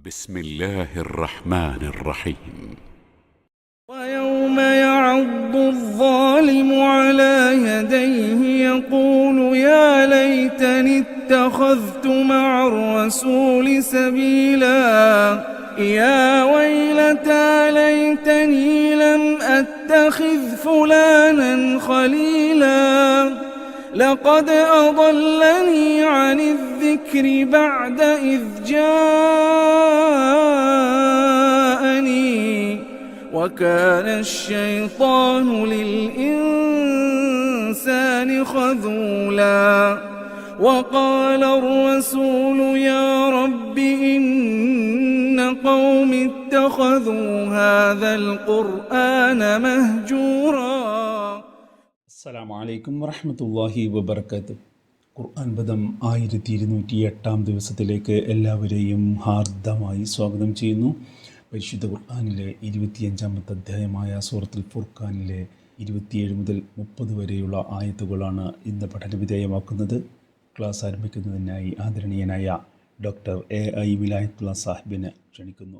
بسم الله الرحمن الرحيم. ويوم يعض الظالم على يديه يقول يا ليتني اتخذت مع الرسول سبيلا يا ويلتى ليتني لم أتخذ فلانا خليلا لقد أضلني عن الذكر بعد إذ جاءني وكان الشيطان للإنسان خذولا وقال الرسول يا رب إن قوم اتخذوا هذا القرآن مهجورا. അസ്സലാമു അലൈക്കും വറഹ്മത്തുള്ളാഹി വബറകാതുഹു. ഖുർആൻ പദം 1208 ദിവസത്തിലേക്ക് എല്ലാവരെയും ഹാർദമായി സ്വാഗതം ചെയ്യുന്നു. പരിശുദ്ധ ഖുർആനിലെ 25-ാമത്തെ അധ്യായമായ സൂറത്തുൽ ഫുർഖാനിലെ 27 മുതൽ 30 വരെയുള്ള ആയത്തുകളാണ് ഇന്ന് പഠനവിധേയമാക്കുന്നത്. ക്ലാസ് ആരംഭിക്കുന്നതിനായി ആദരണീയനായ ഡോക്ടർ AI വിലായത്തുള്ള സാഹിബിനെ ക്ഷണിക്കുന്നു.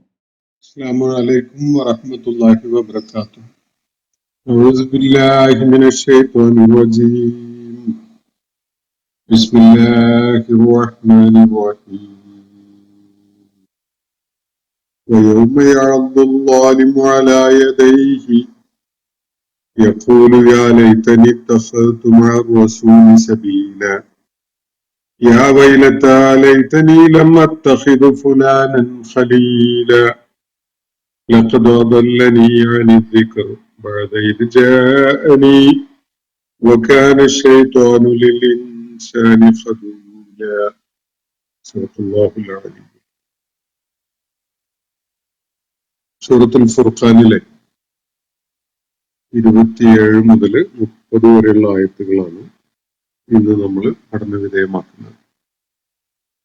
അസ്സലാമു അലൈക്കും വറഹ്മത്തുള്ളാഹി വബറകാതുഹു. أعوذ بالله من الشيطان الرجيم. بسم الله الرحمن الرحيم. ويوم يعض الظالم على يديه يقول يا ليتني اتخذت مع الرسول سبيلا يا ويلتى ليتني لم أتخذ فلانا خليلا لقد أضلني عن الذكر بعد إذ جاءني وكان الشيطان للإنسان خذولا. صدق الله العظيم. സൂറത്തുൽ ഫുർഖാനിലെ 27 മുതൽ 30 വരെയുള്ള ആയത്തുകളാണ് ഇന്ന് നമ്മൾ പഠനവിധേയമാക്കുന്നത്.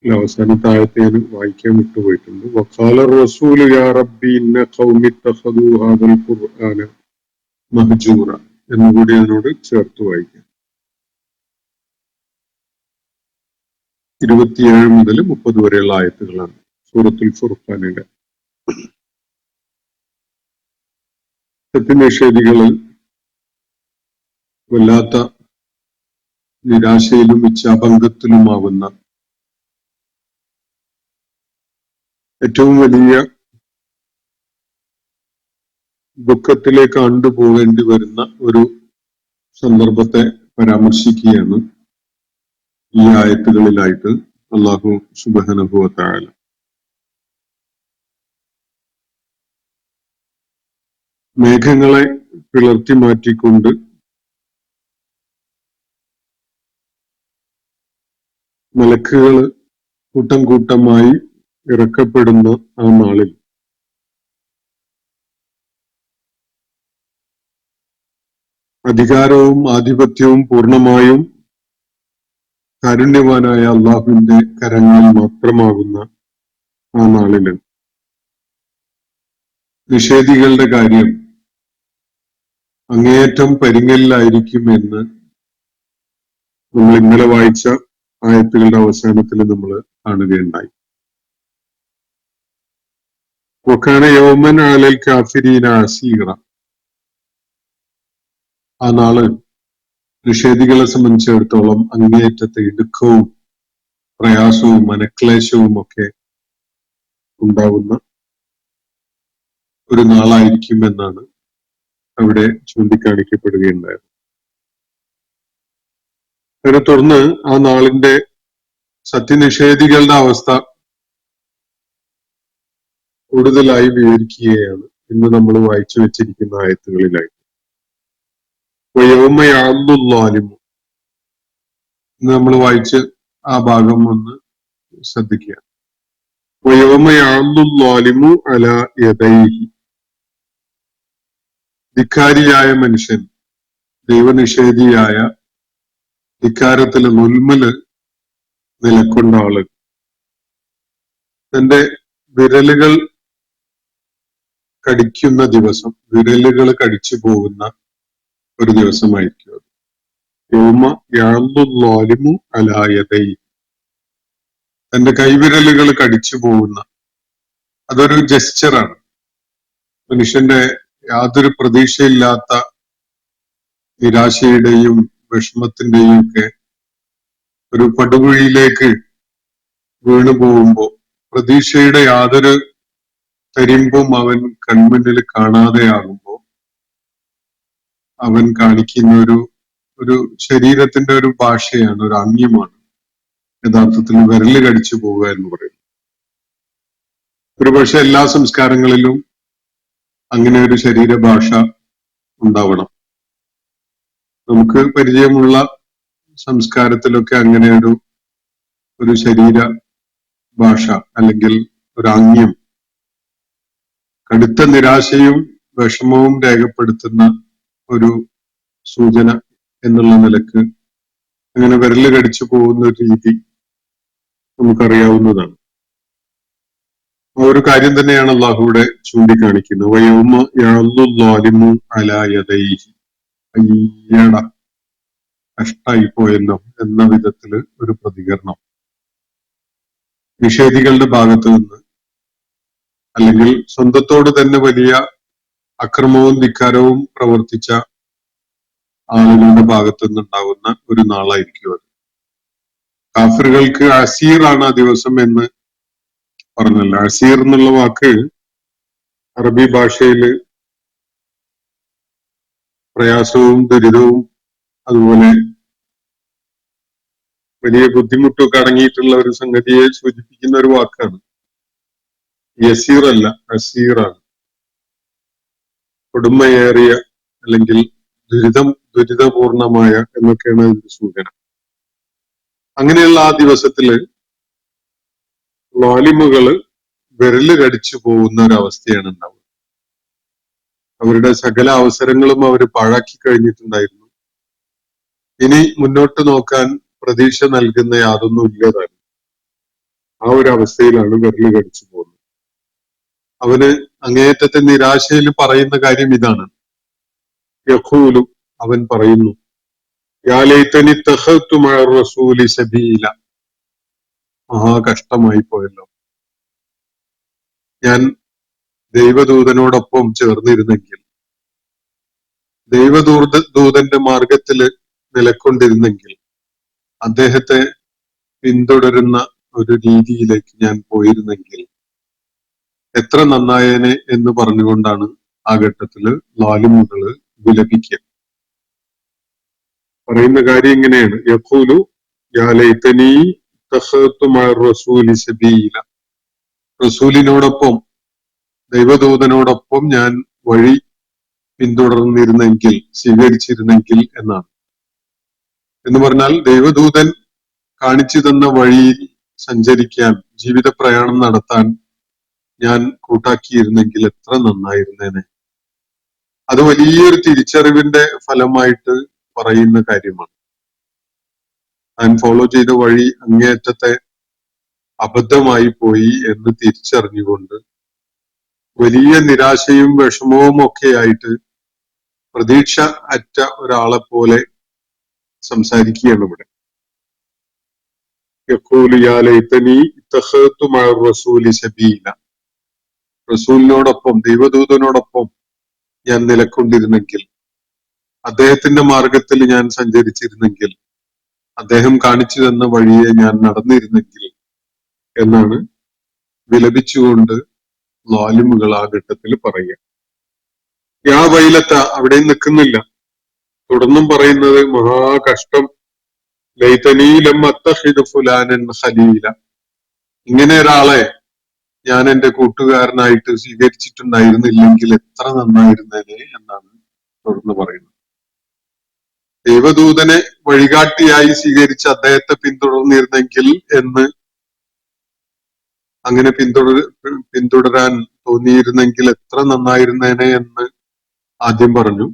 അവസാനത്തെ ആയത്തെ ഞാൻ വായിക്കാൻ വിട്ടുപോയിട്ടുണ്ട്. വഖാല റസൂലു യാ റബ്ബി ഇന്ന ഖൗമി ഇത്തഖദൂ ഹാദൽ ഖുർആന മഹ്ജൂറ എന്നുകൂടി അതിനോട് ചേർത്ത് വായിക്കാം. 27 മുതൽ 30 വരെയുള്ള ആയത്തുകളാണ് സൂറത്തുൽ ഫുർഖാനിലെ. സത്യനിഷേധികള് വല്ലാത്ത നിരാശയിലും ഇച്ഛാഭംഗത്തിലുമാകുന്ന ഏറ്റവും വലിയ ദുഃഖത്തിലേക്ക് കൊണ്ടുപോകേണ്ടി വരുന്ന ഒരു സന്ദർഭത്തെ പരാമർശിക്കുകയാണ് ഈ ആയത്തുകളിലായിട്ട് അല്ലാഹു സുബ്ഹാനഹു വ തആല. മേഘങ്ങളെ പിളർത്തി മാറ്റിക്കൊണ്ട് മലക്കുകൾ കൂട്ടം കൂട്ടമായി ഇറക്കപ്പെടുന്ന ആ നാളിൽ അധികാരവും ആധിപത്യവും പൂർണ്ണമായും കാരുണ്യവാനായ അള്ളാഹുവിന്റെ കരങ്ങളിൽ മാത്രമാകുന്ന ആ നാളില് നിഷേധികളുടെ കാര്യം അങ്ങേയറ്റം പരിങ്ങലിലായിരിക്കുമെന്ന് നമ്മൾ ഇന്നലെ വായിച്ച ആയത്തുകളുടെ അവസാനത്തിൽ നമ്മൾ കാണുകയുണ്ടായി. വകാന യൗമൻ അലൽ കാഫിരീന അസീറ. ആ നാള് നിഷേധികളെ സംബന്ധിച്ചിടത്തോളം അങ്ങേയറ്റത്തെ ഇടുക്കവും പ്രയാസവും മനക്ലേശവും ഒക്കെ ഉണ്ടാവുന്ന ഒരു നാളായിരിക്കുമെന്നാണ് അവിടെ ചൂണ്ടിക്കാണിക്കപ്പെടുകയുണ്ടായത്. അതിനെ തുടർന്ന് ആ നാളിന്റെ സത്യനിഷേധികളുടെ അവസ്ഥ കൂടുതലായി വിവരിക്കുകയാണ് ഇന്ന് നമ്മൾ വായിച്ചു വെച്ചിരിക്കുന്ന ആയത്തുകളിലായി. യൗമയഅദ്ദുല്ലാലിമു ഇന്ന് നമ്മൾ വായിച്ച് ആ ഭാഗം ഒന്ന് ശ്രദ്ധിക്കുക. യൗമയഅദ്ദുല്ലാലിമു അലാ യദൈഹി. ധിക്കാരിയായ മനുഷ്യൻ, ദൈവനിഷേധിയായ, ധിക്കാരത്തില് നുൽമല് നിലക്കൊണ്ട ആള് തന്റെ വിരലുകൾ കടിക്കുന്ന ദിവസം, വിരലുകൾ കടിച്ചു പോകുന്ന ഒരു ദിവസമായിരിക്കും അത്. യൗമ യഅദ്ദുല്ലാലിമു അലാ യദൈഹി. തന്റെ കൈവിരലുകൾ കടിച്ചു പോകുന്ന അതൊരു ജെസ്ചറാണ്. മനുഷ്യന്റെ യാതൊരു പ്രതീക്ഷയില്ലാത്ത നിരാശയുടെയും വിഷമത്തിന്റെയും ഒക്കെ ഒരു പടുകുഴിയിലേക്ക് വീണു പോകുമ്പോ പ്രതീക്ഷയുടെ യാതൊരു തരിമ്പും അവൻ കൺമുന്നിൽ കാണാതെയാകുമ്പോ അവൻ കാണിക്കുന്ന ഒരു ശരീരത്തിന്റെ ഒരു ഭാഷയാണ്, ഒരു ആംഗ്യമാണ് യഥാർത്ഥത്തിൽ വിരല് കടിച്ചു പോവുക എന്ന് പറയുന്നത്. ഒരുപക്ഷെ എല്ലാ സംസ്കാരങ്ങളിലും അങ്ങനെ ഒരു ശരീരഭാഷ ഉണ്ടാവണം. നമുക്ക് പരിചയമുള്ള സംസ്കാരത്തിലൊക്കെ അങ്ങനെ ഒരു ശരീര ഭാഷ അല്ലെങ്കിൽ ഒരു ആംഗ്യം കടുത്ത നിരാശയും വിഷമവും രേഖപ്പെടുത്തുന്ന ഒരു സൂചന എന്നുള്ള നിലക്ക് അങ്ങനെ വിരല് കടിച്ചു പോകുന്ന ഒരു രീതി നമുക്കറിയാവുന്നതാണ്. ആ ഒരു കാര്യം തന്നെയാണ് അള്ളാഹുവിടെ ചൂണ്ടിക്കാണിക്കുന്നത്. വയൗമ യഅ്ളുദ്ദാലിമു അലാ യദൈഹി, അയ്യട കഷ്ടായി പോയല്ലോ എന്ന വിധത്തില് ഒരു പ്രതികരണം നിഷേധികളുടെ ഭാഗത്ത് നിന്ന്, അല്ലെങ്കിൽ സ്വന്തത്തോട് തന്നെ വലിയ അക്രമവും ധിക്കാരവും പ്രവർത്തിച്ച ആളുകളുടെ ഭാഗത്തു നിന്നുണ്ടാകുന്ന ഒരു നാളായിരിക്കും അത്. കാഫിറുകൾക്ക് അസീറാണ് ആ ദിവസം എന്ന് പറഞ്ഞല്ലോ. അസീർ എന്നുള്ള വാക്ക് അറബി ഭാഷയില് പ്രയാസവും ദുരിതവും അതുപോലെ വലിയ ബുദ്ധിമുട്ടൊക്കെ അടങ്ങിയിട്ടുള്ള ഒരു സംഗതിയെ സൂചിപ്പിക്കുന്ന ഒരു വാക്കാണ്. യസീർ അല്ല, അസീറാണ്. കൊടുമയേറിയ അല്ലെങ്കിൽ ദുരിതപൂർണമായ എന്നൊക്കെയാണ് അതിന്റെ സൂചന. അങ്ങനെയുള്ള ആ ദിവസത്തില് ളാലിമുകള് വിരല് കടിച്ചു പോകുന്ന ഒരവസ്ഥയാണ് ഉണ്ടാവുക. അവരുടെ സകല അവസരങ്ങളും അവർ പാഴാക്കി കഴിഞ്ഞിട്ടുണ്ടായിരുന്നു. ഇനി മുന്നോട്ട് നോക്കാൻ പ്രതീക്ഷ നൽകുന്ന യാതൊന്നും ഇല്ലതാനും. ആ ഒരു അവസ്ഥയിലാണ് വിരല് കടിച്ചു പോകുന്നത്. അവന് അങ്ങേയറ്റത്തെ നിരാശയിൽ പറയുന്ന കാര്യം ഇതാണ്. യഖൂലു, അവൻ പറയുന്നു, യാ ലൈതനി തഖത്തു മഅ റസൂലി സബീല, മഹാ കഷ്ടമായി പോയല്ലോ, ഞാൻ ദൈവദൂതനോടൊപ്പം ചേർന്നിരുന്നെങ്കിൽ, ദൂതന്റെ മാർഗത്തില് നിലക്കൊണ്ടിരുന്നെങ്കിൽ, അദ്ദേഹത്തെ പിന്തുടരുന്ന ഒരു രീതിയിലേക്ക് ഞാൻ പോയിരുന്നെങ്കിൽ എത്ര നന്നായേനെ എന്ന് പറഞ്ഞുകൊണ്ടാണ് ആ ഘട്ടത്തില് ളാലിമുകള് വിലപിക്കുക. പറയുന്ന കാര്യം ഇങ്ങനെയാണ്. യഖൂലു യാ ലൈതനി തഖത്തു മഅ റസൂലി സബീല, റസൂലിനോടൊപ്പം ദൈവദൂതനോടൊപ്പം ഞാൻ വഴി പിന്തുടർന്നിരുന്നെങ്കിൽ, സ്വീകരിച്ചിരുന്നെങ്കിൽ എന്നാണ്. എന്ന് പറഞ്ഞാൽ ദൈവദൂതൻ കാണിച്ചു തന്ന വഴിയിൽ സഞ്ചരിക്കാൻ, ജീവിത പ്രയാണം നടത്താൻ ഞാൻ കൂട്ടാക്കിയിരുന്നെങ്കിൽ എത്ര നന്നായിരുന്നേനെ. അത് വലിയൊരു തിരിച്ചറിവിന്റെ ഫലമായിട്ട് പറയുന്ന കാര്യമാണ്. താൻ ഫോളോ ചെയ്ത വഴി അങ്ങേയറ്റത്തെ അബദ്ധമായി പോയി എന്ന് തിരിച്ചറിഞ്ഞുകൊണ്ട് വലിയ നിരാശയും വിഷമവും ഒക്കെ ആയിട്ട് പ്രതീക്ഷ അറ്റ ഒരാളെ പോലെ സംസാരിക്കുകയാണ് ഇവിടെ. യഖൂലു യാ ലൈതനി ഇത്തഖത്തു മഅ റസൂലി സബീല, റസൂലിനോടൊപ്പം ദൈവദൂതനോടൊപ്പം ഞാൻ നിലക്കൊണ്ടിരുന്നെങ്കിൽ, അദ്ദേഹത്തിന്റെ മാർഗത്തിൽ ഞാൻ സഞ്ചരിച്ചിരുന്നെങ്കിൽ, അദ്ദേഹം കാണിച്ചു തന്ന വഴിയെ ഞാൻ നടന്നിരുന്നെങ്കിൽ എന്നാണ് വിലപിച്ചുകൊണ്ട് ളാലിമുകൾ ആ ഘട്ടത്തിൽ പറയുക. യാ വൈലത്ത, അവിടെയും നിൽക്കുന്നില്ല, തുടർന്നും പറയുന്നത് മഹാകഷ്ടം, ലൈതനീ ലം അത്തഖിദു ഫുലാനൻ ഖലീല, ഇങ്ങനെ ഒരാളെ ഞാൻ എന്റെ കൂട്ടുകാരനായിട്ട് സ്വീകരിച്ചിട്ടുണ്ടായിരുന്നില്ലെങ്കിൽ എത്ര നന്നായിരുന്നേനെ എന്നാണ് തുടർന്ന് പറയുന്നത്. ദൈവദൂതനെ വഴികാട്ടിയായി സ്വീകരിച്ച് അദ്ദേഹത്തെ പിന്തുടർന്നിരുന്നെങ്കിൽ എന്ന്, അങ്ങനെ പിന്തുടരാൻ തോന്നിയിരുന്നെങ്കിൽ എത്ര നന്നായിരുന്നേനെ എന്ന് ആദ്യം പറഞ്ഞു.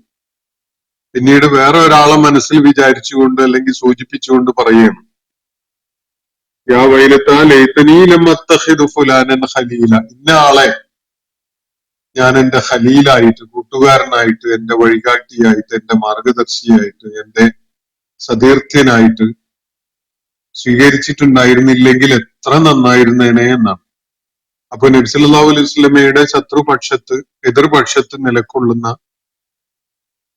പിന്നീട് വേറെ ഒരാളെ മനസ്സിൽ വിചാരിച്ചുകൊണ്ട് അല്ലെങ്കിൽ സൂചിപ്പിച്ചുകൊണ്ട് പറയുകയാണ്, യാ വൈലത്താ ലൈതനീ ലം അത്തഖിദു ഫുലാനൻ ഖലീല, ഇന്ന ആളെ ഞാൻ എന്റെ ഖലീലായിട്ട്, കൂട്ടുകാരനായിട്ട്, എന്റെ വഴികാട്ടിയായിട്ട്, എന്റെ മാർഗദർശിയായിട്ട്, എന്റെ സതീർത്ഥ്യനായിട്ട് സ്വീകരിച്ചിട്ടുണ്ടായിരുന്നില്ലെങ്കിൽ എത്ര നന്നായിരുന്നേനെ എന്നാണ്. അപ്പൊ നബി സല്ലല്ലാഹു അലൈഹി വസല്ലമയുടെ ശത്രുപക്ഷത്ത് എതിർപക്ഷത്ത് നിലകൊള്ളുന്ന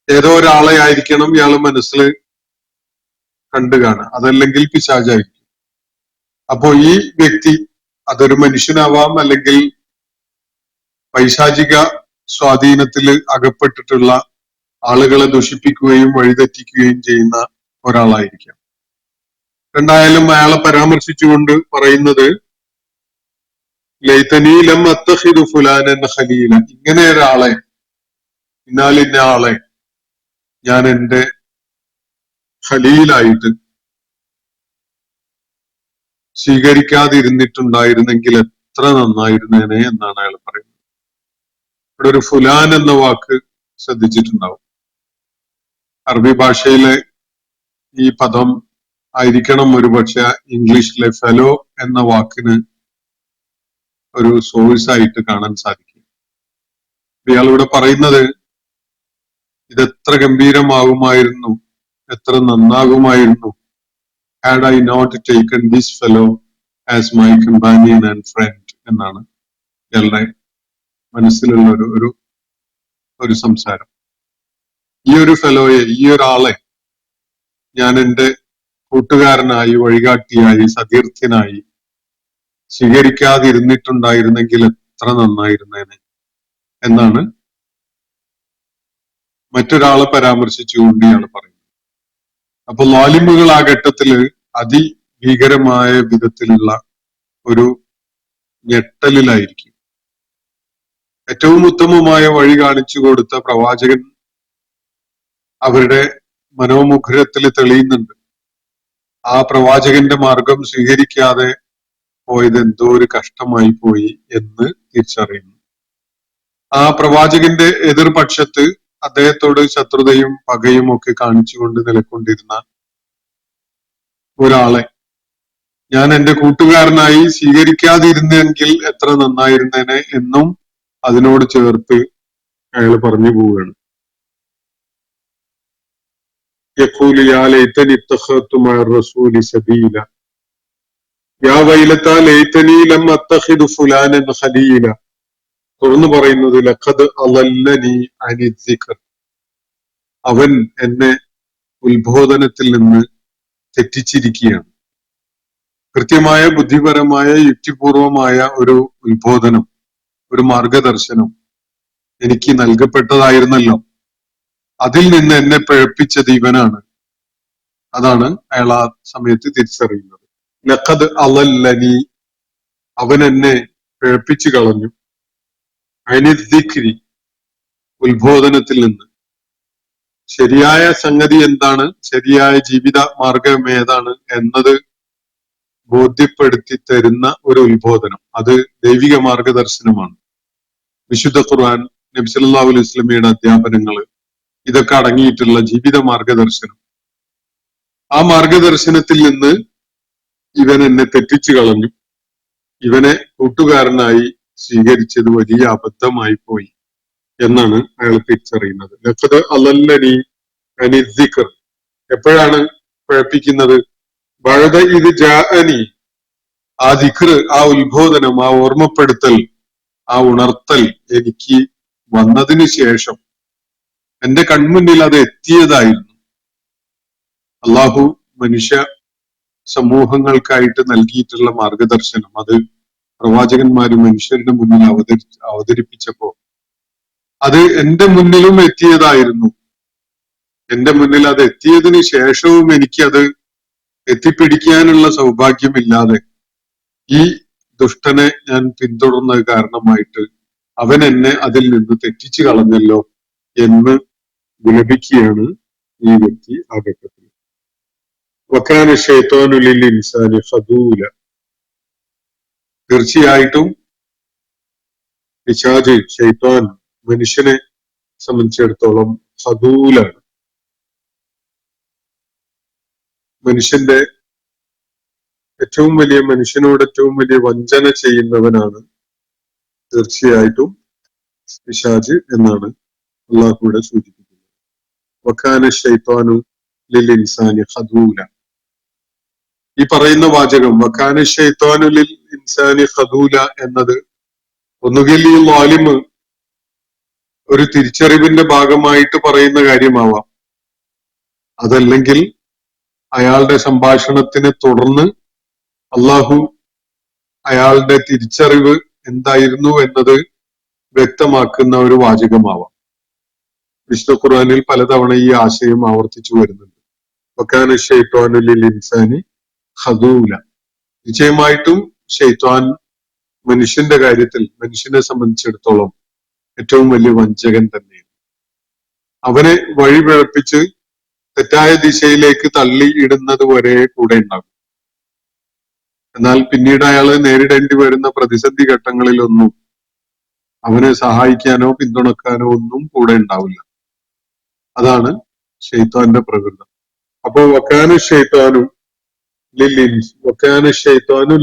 ഏതോ ഒരാളെ ആയിരിക്കണം ഇയാൾ മനസ്സിൽ കണ്ടു കാണുക, അതല്ലെങ്കിൽ പിശാചായിരിക്കും. അപ്പോ ഈ വ്യക്തി അതൊരു മനുഷ്യനാവാം, അല്ലെങ്കിൽ പൈശാചിക സ്വാധീനത്തിൽ അകപ്പെട്ടിട്ടുള്ള ആളുകളെ ദുഷിപ്പിക്കുകയും വഴിതെറ്റിക്കുകയും ചെയ്യുന്ന ഒരാളായിരിക്കാം. രണ്ടായാലും അയാളെ പരാമർശിച്ചുകൊണ്ട് പറയുന്നത് ലൈതനീ ലം അത്തഖിദു ഫുലാനൻ ഖലീല, ഇങ്ങനെ ഒരാളെ, ഇന്ന ആളെ ഞാൻ എന്റെ ഖലീലായിട്ട് സ്വീകരിക്കാതിരുന്നിട്ടുണ്ടായിരുന്നെങ്കിൽ എത്ര നന്നായിരുന്നേനെ എന്നാണ് അയാൾ പറയുന്നത്. ഇവിടെ ഒരു ഫുലാൻ എന്ന വാക്ക് ശ്രദ്ധിച്ചിട്ടുണ്ടാവും. അറബി ഭാഷയിലെ ഈ പദം ആയിരിക്കണം ഒരുപക്ഷെ ഇംഗ്ലീഷിലെ ഫെലോ എന്ന വാക്കിന് ഒരു സോഴ്സ് ആയിട്ട് കാണാൻ സാധിക്കും. ഇയാൾ ഇവിടെ പറയുന്നത് ഇതെത്ര ഗംഭീരമാകുമായിരുന്നു, എത്ര നന്നാകുമായിരുന്നു had I not taken this fellow as my companion and friend എന്നാണ് ഇയാളുടെ മനസ്സിലുള്ള ഒരു സംസാരം. ഈ ഒരു ഫെലോയെ, ഈ ഒരാളെ ഞാൻ എന്റെ കൂട്ടുകാരനായി, വഴികാട്ടിയായി, സതീർത്ഥ്യനായി സ്വീകരിക്കാതിരുന്നിട്ടുണ്ടായിരുന്നെങ്കിൽ എത്ര നന്നായിരുന്നേനെ എന്നാണ് മറ്റൊരാളെ പരാമർശിച്ചുകൊണ്ട് ഇയാൾ പറയുന്നത്. അപ്പൊ ലാലിമുകൾ ആ ഘട്ടത്തില് അതിഭീകരമായ വിധത്തിലുള്ള ഒരു ഞെട്ടലിലായിരിക്കും. ഏറ്റവും ഉത്തമമായ വഴി കാണിച്ചു കൊടുത്ത പ്രവാചകൻ അവരുടെ മനോമുഖരത്തിൽ തെളിയുന്നുണ്ട്. ആ പ്രവാചകന്റെ മാർഗം സ്വീകരിക്കാതെ പോയത് എന്തോ ഒരു കഷ്ടമായി പോയി എന്ന് തിരിച്ചറിയുന്നു. ആ പ്രവാചകന്റെ എതിർപക്ഷത്ത് അദ്ദേഹത്തോട് ശത്രുതയും പകയും ഒക്കെ കാണിച്ചുകൊണ്ട് നിലകൊണ്ടിരുന്ന ഒരാളെ ഞാൻ എന്റെ കൂട്ടുകാരനായി സ്വീകരിക്കാതിരുന്നെങ്കിൽ എത്ര നന്നായിരുന്നേനെ എന്നും അതിനോട് ചേർത്ത് അയാൾ പറഞ്ഞു പോവുകയാണ്. يقول يا ليتني اتخذت مع الرسول سبيلا يا ويلتى ليتني لم اتخذ فلانا خليلا. തുറന്നു പറയുന്നത് ലഖദ് അളല്ലനി അനി ദിക്ർ, അവൻ എന്നെ ഉത്ബോധനത്തിൽ നിന്ന് തെറ്റിച്ചിരിക്കുകയാണ്. കൃത്യമായ ബുദ്ധിപരമായ യുക്തിപൂർവമായ ഒരു ഉത്ബോധനം, ഒരു മാർഗദർശനം എനിക്ക് നൽകപ്പെട്ടതായിരുന്നല്ലോ, അതിൽ നിന്ന് എന്നെ പിഴപ്പിച്ചത് ഇവനാണ്. അതാണ് അയാൾ ആ സമയത്ത് തിരിച്ചറിയുന്നത്. ലഖദ് അളല്ലനി, അവൻ എന്നെ പിഴപ്പിച്ചു കളഞ്ഞു. അനിദ്ദിക്രി, ഉത്ബോധനത്തിൽ നിന്ന്. ശരിയായ സംഗതി എന്താണ്, ശരിയായ ജീവിത മാർഗം ഏതാണ് എന്നത് ബോധ്യപ്പെടുത്തി തരുന്ന ഒരു ഉത്ബോധനം, അത് ദൈവിക മാർഗദർശനമാണ്. വിശുദ്ധ ഖുർആൻ, നബി സല്ലല്ലാഹു അലൈഹി വസല്ലമയുടെ അധ്യാപനങ്ങള്, ഇതൊക്കെ അടങ്ങിയിട്ടുള്ള ജീവിത മാർഗദർശനം. ആ മാർഗദർശനത്തിൽ നിന്ന് ഇവൻ എന്നെ തെറ്റിച്ചു കളഞ്ഞു, ഇവനെ കൂട്ടുകാരനായി സ്വീകരിച്ചത് വലിയ അബദ്ധമായി പോയി എന്നാണ് അയാൾ തിരിച്ചറിയുന്നത്. ലഖദ് അളല്ലനി അനി ദിക്ർ, എപ്പോഴാണ് പിഴപ്പിക്കുന്നത്? ബഅദ ഇദ് ജാഅനി, ആ ദിക്ർ, ആ ഉത്ബോധനം, ആ ഓർമ്മപ്പെടുത്തൽ, ആ ഉണർത്തൽ എനിക്ക് വന്നതിന് ശേഷം, എന്റെ കൺമുന്നിൽ അത് എത്തിയതായിരുന്നു. അള്ളാഹു മനുഷ്യ സമൂഹങ്ങൾക്കായിട്ട് നൽകിയിട്ടുള്ള മാർഗദർശനം, അത് പ്രവാചകന്മാര് മനുഷ്യരുടെ മുന്നിൽ അവതരിപ്പിച്ചപ്പോ അത് എന്റെ മുന്നിലും എത്തിയതായിരുന്നു. എന്റെ മുന്നിൽ അത് എത്തിയതിനു ശേഷവും എനിക്കത് എത്തിപ്പിടിക്കാനുള്ള സൗഭാഗ്യമില്ലാതെ ഈ ദുഷ്ടനെ ഞാൻ പിന്തുടർന്നത് കാരണമായിട്ട് അവൻ എന്നെ അതിൽ നിന്ന് തെറ്റിച്ചു കളഞ്ഞല്ലോ എന്ന് വിലപിക്കുകയാണ് ഈ വ്യക്തി ആ ഘട്ടത്തിൽ. വകാന ശൈത്വാനു ലിൽ ഇൻസാനി ഖദൂല, തീർച്ചയായിട്ടും പിശാച്, ശൈത്വാൻ മനുഷ്യനെ സംബന്ധിച്ചിടത്തോളം ഖദൂലാണ്. മനുഷ്യന്റെ മനുഷ്യനോട് ഏറ്റവും വലിയ വഞ്ചന ചെയ്യുന്നവനാണ് തീർച്ചയായിട്ടും പിശാച് എന്നാണ് അള്ളാഹു കൂടെ സൂചിപ്പിക്കുന്നത്. വകാന ശൈത്വാനു ലിൽ ഇൻസാനി ഖദൂല, ഈ പറയുന്ന വാചകം വകാന ശൈത്വാനു ലിൽ ഇൻസാനി ഖദൂല എന്നത് ഒന്നുകിൽ ഈ ലാലിമ് ഒരു തിരിച്ചറിവിന്റെ ഭാഗമായിട്ട് പറയുന്ന കാര്യമാവാം, അതല്ലെങ്കിൽ അയാളുടെ സംഭാഷണത്തിനെ തുടർന്ന് അള്ളാഹു അയാളുടെ തിരിച്ചറിവ് എന്തായിരുന്നു എന്നത് വ്യക്തമാക്കുന്ന ഒരു വാചകമാവാം. വിശുദ്ധ ഖുർആനിൽ പലതവണ ഈ ആശയം ആവർത്തിച്ചു വരുന്നുണ്ട്. വകാന ശൈത്വാനു ലിൽ ഇൻസാനി ഖദൂല. നിശ്ചയമായിട്ടും ശൈത്വാൻ മനുഷ്യന്റെ കാര്യത്തിൽ, മനുഷ്യനെ സംബന്ധിച്ചിടത്തോളം ഏറ്റവും വലിയ വഞ്ചകൻ തന്നെയാണ്. അവനെ വഴിപിഴപ്പിച്ച് തെറ്റായ ദിശയിലേക്ക് തള്ളി ഇടുന്നത് വരെ കൂടെ ഉണ്ടാകും. എന്നാൽ പിന്നീട് അയാള് നേരിടേണ്ടി വരുന്ന പ്രതിസന്ധി ഘട്ടങ്ങളിലൊന്നും അവനെ സഹായിക്കാനോ പിന്തുണക്കാനോ ഒന്നും കൂടെ ഉണ്ടാവില്ല. അതാണ് ശൈത്വാന്റെ പ്രകൃതം. അപ്പോ വക്കാന ശൈത്വാനു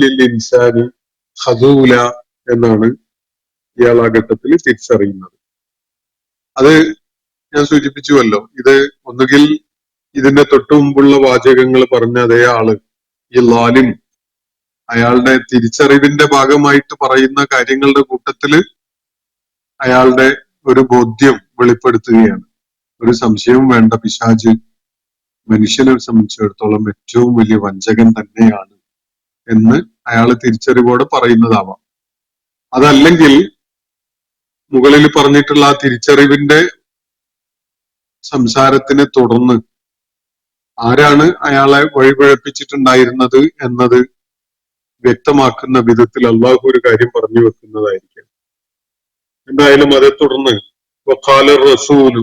ലിൽ ഇൻസാനി ഖദൂല എന്നാണ് ഇയാൾ ആ ഘട്ടത്തിൽ തിരിച്ചറിയുന്നത്. അത് ഞാൻ സൂചിപ്പിച്ചുവല്ലോ. ഇത് ഒന്നുകിൽ ഇതിന്റെ തൊട്ടു മുമ്പുള്ള വാചകങ്ങൾ പറഞ്ഞ അതേ ആള് ഈ ലാലിം അയാളുടെ തിരിച്ചറിവിന്റെ ഭാഗമായിട്ട് പറയുന്ന കാര്യങ്ങളുടെ കൂട്ടത്തില് അയാളുടെ ഒരു ബോധ്യം വെളിപ്പെടുത്തുകയാണ്. ഒരു സംശയവും വേണ്ട, പിശാച് മനുഷ്യനെ സംബന്ധിച്ചിടത്തോളം ഏറ്റവും വലിയ വഞ്ചകൻ തന്നെയാണ് എന്ന് അയാൾ തിരിച്ചറിവോടെ പറയുന്നതാവാം. അതല്ലെങ്കിൽ മുകളിൽ പറഞ്ഞിട്ടുള്ള ആ തിരിച്ചറിവിന്റെ സംസാരത്തിനെ തുടർന്ന് ആരാണ് അയാളെ വഴിപഴപ്പിച്ചിട്ടുണ്ടായിരുന്നത് എന്നത് വ്യക്തമാക്കുന്ന വിധത്തിൽ അള്ളാഹു ഒരു കാര്യം പറഞ്ഞു വെക്കുന്നതായിരിക്കും. എന്തായാലും അതേ തുടർന്ന് വഖാല റസൂലു,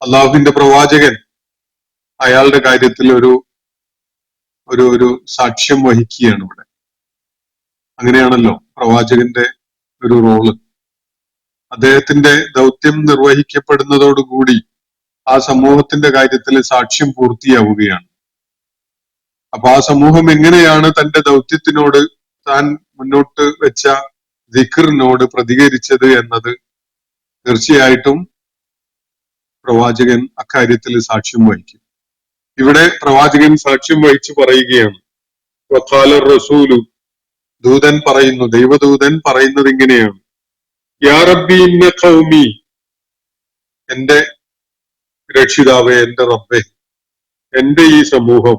അള്ളാഹുവിന്റെ പ്രവാചകൻ അയാളുടെ കാര്യത്തിൽ ഒരു ഒരു ഒരു സാക്ഷ്യം വഹിക്കുകയാണ് ഇവിടെ. അങ്ങനെയാണല്ലോ പ്രവാചകന്റെ ഒരു റോള്. അദ്ദേഹത്തിന്റെ ദൗത്യം നിർവഹിക്കപ്പെടുന്നതോടുകൂടി ആ സമൂഹത്തിന്റെ കാര്യത്തിൽ സാക്ഷ്യം പൂർത്തിയാവുകയാണ്. അപ്പൊ ആ സമൂഹം എങ്ങനെയാണ് തന്റെ ദൗത്യത്തിനോട്, താൻ മുന്നോട്ട് വെച്ച ദിക്റിനോട് പ്രതികരിച്ചത് എന്നത് തീർച്ചയായിട്ടും പ്രവാചകൻ അക്കാര്യത്തിൽ സാക്ഷ്യം വഹിക്കും. ഇവിടെ പ്രവാചകൻ സാക്ഷ്യം വഹിച്ചു പറയുകയാണ്. വഖാല റസൂലു, ദൂതൻ പറയുന്നു, ദൈവദൂതൻ പറയുന്നത് ഇങ്ങനെയാണ്. യാ റബ്ബി ഇന്ന ഖൗമി, എന്റെ രക്ഷിതാവേ, എന്റെ റബ്ബേ, എന്റെ ഈ സമൂഹം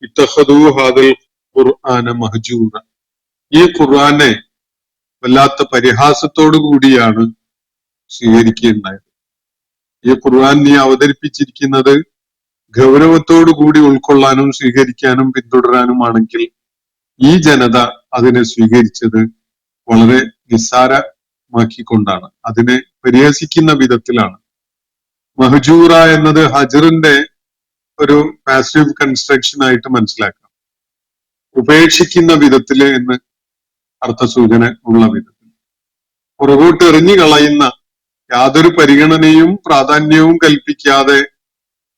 ഇത്തഖദൂ ഹാദൽ ഖുർആന മഹ്ജൂറ, ഈ ഖുർആനെ വല്ലാത്ത പരിഹാസത്തോടു കൂടിയാണ് സ്വീകരിക്കുകയുണ്ടായത്. ഈ ഖുർആൻ നീ അവതരിപ്പിച്ചിരിക്കുന്നത് ഗൗരവത്തോടു കൂടി ഉൾക്കൊള്ളാനും സ്വീകരിക്കാനും പിന്തുടരാനുമാണെങ്കിൽ ഈ ജനത അതിനെ സ്വീകരിച്ചത് വളരെ നിസ്സാരമാക്കിക്കൊണ്ടാണ്, അതിനെ പരിഹസിക്കുന്ന വിധത്തിലാണ്. മഹജൂറ എന്നത് ഹജറിന്റെ ഒരു പാസീവ് കൺസ്ട്രക്ഷൻ ആയിട്ട് മനസ്സിലാക്കാം. ഉപേക്ഷിക്കുന്ന വിധത്തില് എന്ന് അർത്ഥസൂചന ഉള്ള വിധത്തിൽ, പുറകോട്ട് എറിഞ്ഞു കളയുന്ന, യാതൊരു പരിഗണനയും പ്രാധാന്യവും കൽപ്പിക്കാതെ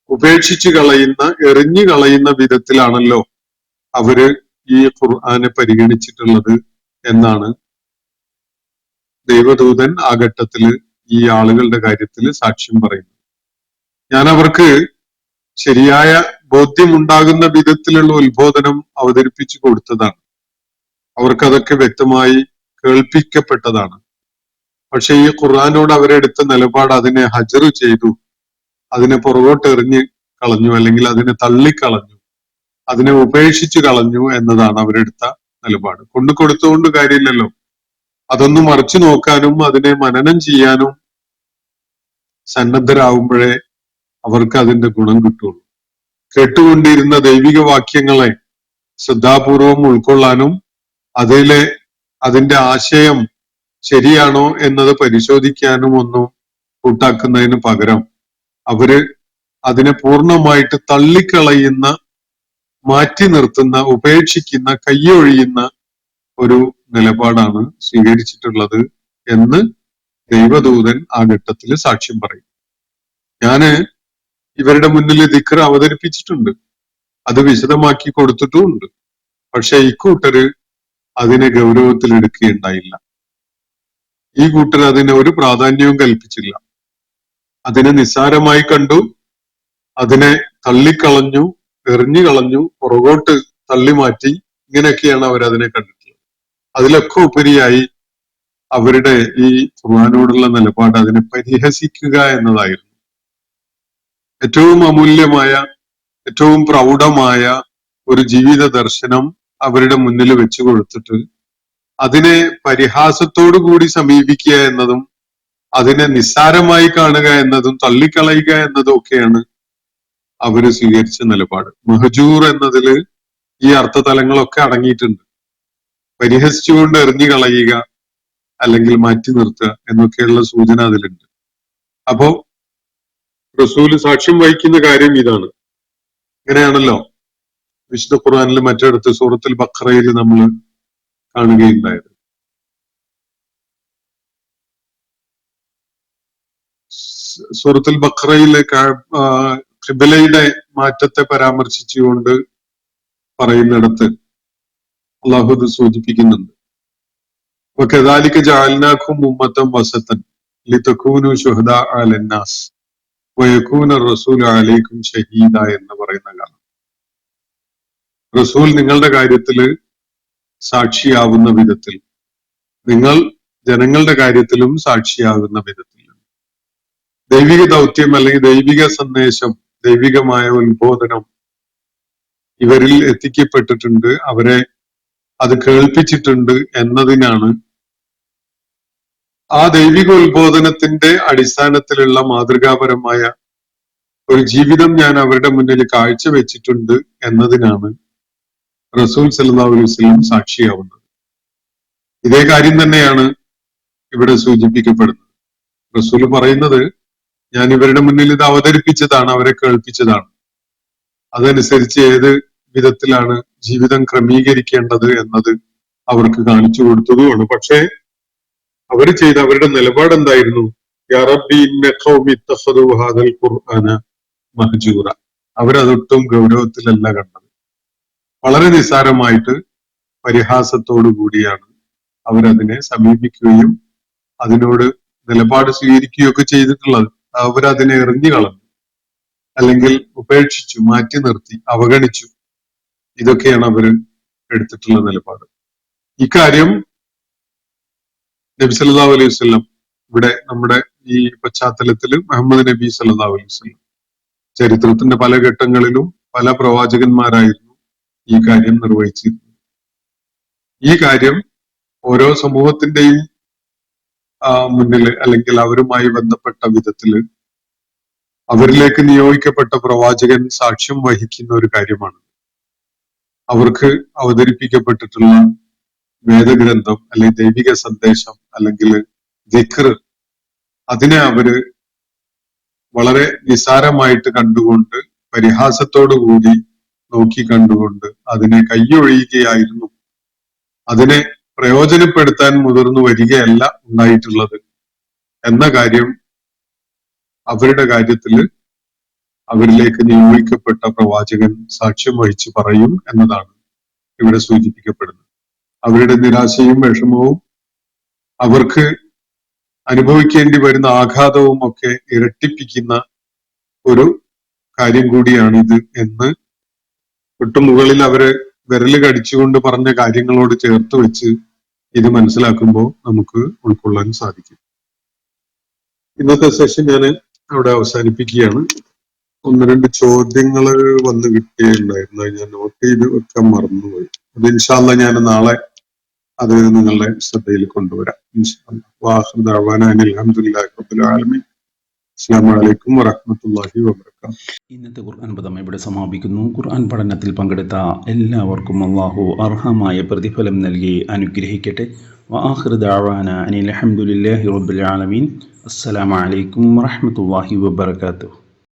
ഉപേക്ഷിച്ചു കളയുന്ന, എറിഞ്ഞു കളയുന്ന വിധത്തിലാണല്ലോ അവര് ഈ ഖുർആനെ പരിഗണിച്ചിട്ടുള്ളത് എന്നാണ് ദൈവദൂതൻ ആ ഘട്ടത്തില് ഈ ആളുകളുടെ കാര്യത്തിൽ സാക്ഷ്യം പറയുന്നത്. ഞാൻ അവർക്ക് ശരിയായ ബോധ്യമുണ്ടാകുന്ന വിധത്തിലുള്ള ഉത്ബോധനം അവതരിപ്പിച്ചു കൊടുത്തതാണ്. അവർക്കതൊക്കെ വ്യക്തമായി കേൾപ്പിക്കപ്പെട്ടതാണ്. പക്ഷെ ഈ ഖുർആനോട് അവരെടുത്ത നിലപാട് അതിനെ ഹജറ് ചെയ്തു, അതിനെ പുറകോട്ട് എറിഞ്ഞ് കളഞ്ഞു, അല്ലെങ്കിൽ അതിനെ തള്ളിക്കളഞ്ഞു, അതിനെ ഉപേക്ഷിച്ചു കളഞ്ഞു എന്നതാണ് അവരെടുത്ത നിലപാട്. കൊണ്ടു കൊടുത്തുകൊണ്ട് കാര്യമില്ലല്ലോ. അതൊന്ന് മറിച്ചു നോക്കാനും അതിനെ മനനം ചെയ്യാനും സന്നദ്ധരാകുമ്പോഴേ അവർക്ക് അതിന്റെ ഗുണം കിട്ടുള്ളൂ. കേട്ടുകൊണ്ടിരുന്ന ദൈവിക വാക്യങ്ങളെ ശ്രദ്ധാപൂർവം ഉൾക്കൊള്ളാനും അതിന്റെ ആശയം ശരിയാണോ എന്നത് പരിശോധിക്കാനും ഒന്നും കൂട്ടാക്കുന്നതിന് പകരം അവര് അതിനെ പൂർണ്ണമായിട്ട് തള്ളിക്കളയുന്ന, മാറ്റി നിർത്തുന്ന, ഉപേക്ഷിക്കുന്ന, കയ്യൊഴിയുന്ന ഒരു നിലപാടാണ് സ്വീകരിച്ചിട്ടുള്ളത് എന്ന് ദൈവദൂതൻ ആ ഘട്ടത്തിൽ സാക്ഷ്യം പറയും. ഞാന് ഇവരുടെ മുന്നിൽ ദിക്ർ അവതരിപ്പിച്ചിട്ടുണ്ട്, അത് വിശദമാക്കി കൊടുത്തിട്ടുമുണ്ട്. പക്ഷെ ഇക്കൂട്ടര് അതിനെ ഗൗരവത്തിൽ എടുക്കുകയുണ്ടായില്ല. ഈ കൂട്ടർ അതിനെ ഒരു പ്രാധാന്യവും കൽപ്പിച്ചില്ല. അതിനെ നിസ്സാരമായി കണ്ടു, അതിനെ തള്ളിക്കളഞ്ഞു, എറിഞ്ഞു കളഞ്ഞു, പുറകോട്ട് തള്ളി മാറ്റി. ഇങ്ങനെയൊക്കെയാണ് അവരതിനെ കണ്ടിട്ടുള്ളത്. അതിലൊക്കെ ഉപരിയായി അവരുടെ ഈ ഖുർആനോടുള്ള നിലപാട് അതിനെ പരിഹസിക്കുക എന്നതായിരുന്നു. ഏറ്റവും അമൂല്യമായ, ഏറ്റവും പ്രൗഢമായ ഒരു ജീവിത ദർശനം അവരുടെ മുന്നിൽ വെച്ചു കൊടുത്തിട്ട് അതിനെ പരിഹാസത്തോടു കൂടി സമീപിക്കുക എന്നതും അതിനെ നിസ്സാരമായി കാണുക എന്നതും തള്ളിക്കളയുക എന്നതും ഒക്കെയാണ് അവര് സ്വീകരിച്ച നിലപാട്. മഹജൂർ എന്നതില് ഈ അർത്ഥതലങ്ങളൊക്കെ അടങ്ങിയിട്ടുണ്ട്. പരിഹസിച്ചുകൊണ്ട് എറിഞ്ഞു കളയുക അല്ലെങ്കിൽ മാറ്റി നിർത്തുക എന്നൊക്കെയുള്ള സൂചന അതിലുണ്ട്. അപ്പോ റസൂല് സാക്ഷ്യം വഹിക്കുന്ന കാര്യം ഇതാണ്. ഇങ്ങനെയാണല്ലോ വിശുദ്ധ ഖുർആനിൽ മറ്റിടത്ത് സൂറത്തുൽ ബഖറയിൽ നമ്മൾ കാണുകയുണ്ടായത്. സൂറത്തുൽ ബഖറയിലെ ഖിബലയുടെ മാറ്റത്തെ പരാമർശിച്ചുകൊണ്ട് പറയുന്നിടത്ത് അള്ളാഹു ഇത് സൂചിപ്പിക്കുന്നുണ്ട്. വകദാലിക ജഅൽനാകും ഉമ്മത്തൻ വസതൻ ലിതകൂനു ശുഹദാ അലന്നാസ് വയകൂന റസൂലു അലൈക്കും ഷഹീദ എന്ന് പറയുന്ന കാലം. റസൂൽ നിങ്ങളുടെ കാര്യത്തില് സാക്ഷിയാവുന്ന വിധത്തിൽ, നിങ്ങൾ ജനങ്ങളുടെ കാര്യത്തിലും സാക്ഷിയാകുന്ന വിധത്തിൽ ദൈവിക ദൗത്യം അല്ലെങ്കിൽ ദൈവിക സന്ദേശം, ദൈവികമായ ഉത്ബോധനം ഇവരിൽ എത്തിക്കപ്പെട്ടിട്ടുണ്ട്, അവരെ അത് കേൾപ്പിച്ചിട്ടുണ്ട് എന്നതിനാണ് ആ ദൈവിക ഉത്ബോധനത്തിന്റെ അടിസ്ഥാനത്തിലുള്ള മാതൃകാപരമായ ഒരു ജീവിതം ഞാൻ അവരുടെ മുന്നിൽ കാഴ്ചവെച്ചിട്ടുണ്ട് എന്നതിനാണ് റസൂൽ സല്ലല്ലാഹു അലൈഹി വസല്ലം സാക്ഷിയാവുന്നത്. ഇതേ കാര്യം തന്നെയാണ് ഇവിടെ സൂചിപ്പിക്കപ്പെടുന്നത്. റസൂൽ പറയുന്നത്, ഞാൻ ഇവരുടെ മുന്നിൽ ഇത് അവതരിപ്പിച്ചതാണ്, അവരെ കേൾപ്പിച്ചതാണ്. അതനുസരിച്ച് ഏത് വിധത്തിലാണ് ജീവിതം ക്രമീകരിക്കേണ്ടത് എന്നത് അവർക്ക് കാണിച്ചു കൊടുത്തതുമാണ്. പക്ഷേ അവർ ചെയ്ത അവരുടെ നിലപാട് എന്തായിരുന്നു? യാ റബ്ബി ഇന്ന ഖൗമി ഇത്തഖദു ഹാദൽ ഖുർആന മഹ്ജൂറ. അവരതൊട്ടും ഗൗരവത്തിലല്ല കണ്ടത്. വളരെ നിസ്സാരമായിട്ട് പരിഹാസത്തോടു കൂടിയാണ് അവരതിനെ സമീപിക്കുകയും അതിനോട് നിലപാട് സ്വീകരിക്കുകയൊക്കെ ചെയ്തിട്ടുള്ളത്. അവരതിനെ എറിഞ്ഞു കളഞ്ഞു, അല്ലെങ്കിൽ ഉപേക്ഷിച്ചു, മാറ്റി നിർത്തി, അവഗണിച്ചു. ഇതൊക്കെയാണ് അവർ എടുത്തിട്ടുള്ള നിലപാട്. ഇക്കാര്യം നബി സല്ലല്ലാഹു അലൈഹി വസല്ലം, ഇവിടെ നമ്മുടെ ഈ പശ്ചാത്തലത്തിൽ മുഹമ്മദ് നബി സല്ലല്ലാഹു അലൈഹി വസല്ലം, ചരിത്രത്തിന്റെ പല ഘട്ടങ്ങളിലും പല പ്രവാചകന്മാരായിരുന്നു ഈ കാര്യം നിർവഹിച്ചിരുന്നത്. ഈ കാര്യം ഓരോ സമൂഹത്തിന്റെയും മുന്നിൽ അല്ലെങ്കിൽ അവരുമായി ബന്ധപ്പെട്ട വിധത്തില് അവരിലേക്ക് നിയോഗിക്കപ്പെട്ട പ്രവാചകൻ സാക്ഷ്യം വഹിക്കുന്ന ഒരു കാര്യമാണ്. അവർക്ക് അവതരിപ്പിക്കപ്പെട്ടിട്ടുള്ള വേദഗ്രന്ഥം അല്ലെങ്കിൽ ദൈവിക സന്ദേശം അല്ലെങ്കിൽ ദിക്ർ, അതിനെ അവര് വളരെ നിസാരമായിട്ട് കണ്ടുകൊണ്ട്, പരിഹാസത്തോടു കൂടി നോക്കി കണ്ടുകൊണ്ട് അതിനെ കൈയൊഴിയുകയായിരുന്നു. അതിനെ പ്രയോജനപ്പെടുത്താൻ മുതിർന്നു വരികയല്ല ഉണ്ടായിട്ടുള്ളത് എന്ന കാര്യം അവരുടെ കാര്യത്തില് അവരിലേക്ക് നിയോഗിക്കപ്പെട്ട പ്രവാചകൻ സാക്ഷ്യം വഹിച്ച് പറയും എന്നതാണ് ഇവിടെ സൂചിപ്പിക്കപ്പെടുന്നത്. അവരുടെ നിരാശയും വിഷമവും അവർക്ക് അനുഭവിക്കേണ്ടി വരുന്ന ആഘാതവും ഒക്കെ ഇരട്ടിപ്പിക്കുന്ന ഒരു കാര്യം കൂടിയാണിത് എന്ന് തൊട്ടുമുകളിൽ അവര് വിരല് കടിച്ചുകൊണ്ട് പറഞ്ഞ കാര്യങ്ങളോട് ചേർത്ത് വെച്ച് ഇത് മനസ്സിലാക്കുമ്പോൾ നമുക്ക് ഉൾക്കൊള്ളാൻ സാധിക്കും. ഇന്നത്തെ സെഷൻ ഞാൻ അവിടെ അവസാനിപ്പിക്കുകയാണ്. ഒന്ന് രണ്ട് ചോദ്യങ്ങൾ വന്ന് കിട്ടിയിട്ടുണ്ടായിരുന്നു, ഞാൻ നോട്ട് ചെയ്ത് വെക്കാൻ മറന്നുപോയി. അത് ഇൻഷാ അല്ലാഹ് ഞാൻ നാളെ അത് നിങ്ങളുടെ ശ്രദ്ധയിൽ കൊണ്ടുവരാം. വാഹിർ ദഅവാനാ അനിൽ ഹംദുലില്ലാഹി റബ്ബിൽ ആലമീൻ. അസ്സലാമു അലൈക്കും വറഹ്മത്തുള്ളാഹി വബറകാതുഹു. ഇന്നത്തെ ഖുർആൻ പദം ഇവിടെ സമാപിക്കുന്നു. ഖുർആൻ പഠനത്തിൽ പങ്കെടുത്ത എല്ലാവർക്കും അല്ലാഹു അർഹമായ പ്രതിഫലം നൽകി അനുഗ്രഹിക്കട്ടെ. വആഖിറു ദഅവാനാ അനിൽ ഹംദുലില്ലാഹി റബ്ബിൽ ആലമീൻ. അസ്സലാമു അലൈക്കും വറഹ്മത്തുള്ളാഹി വബറകാതുഹു.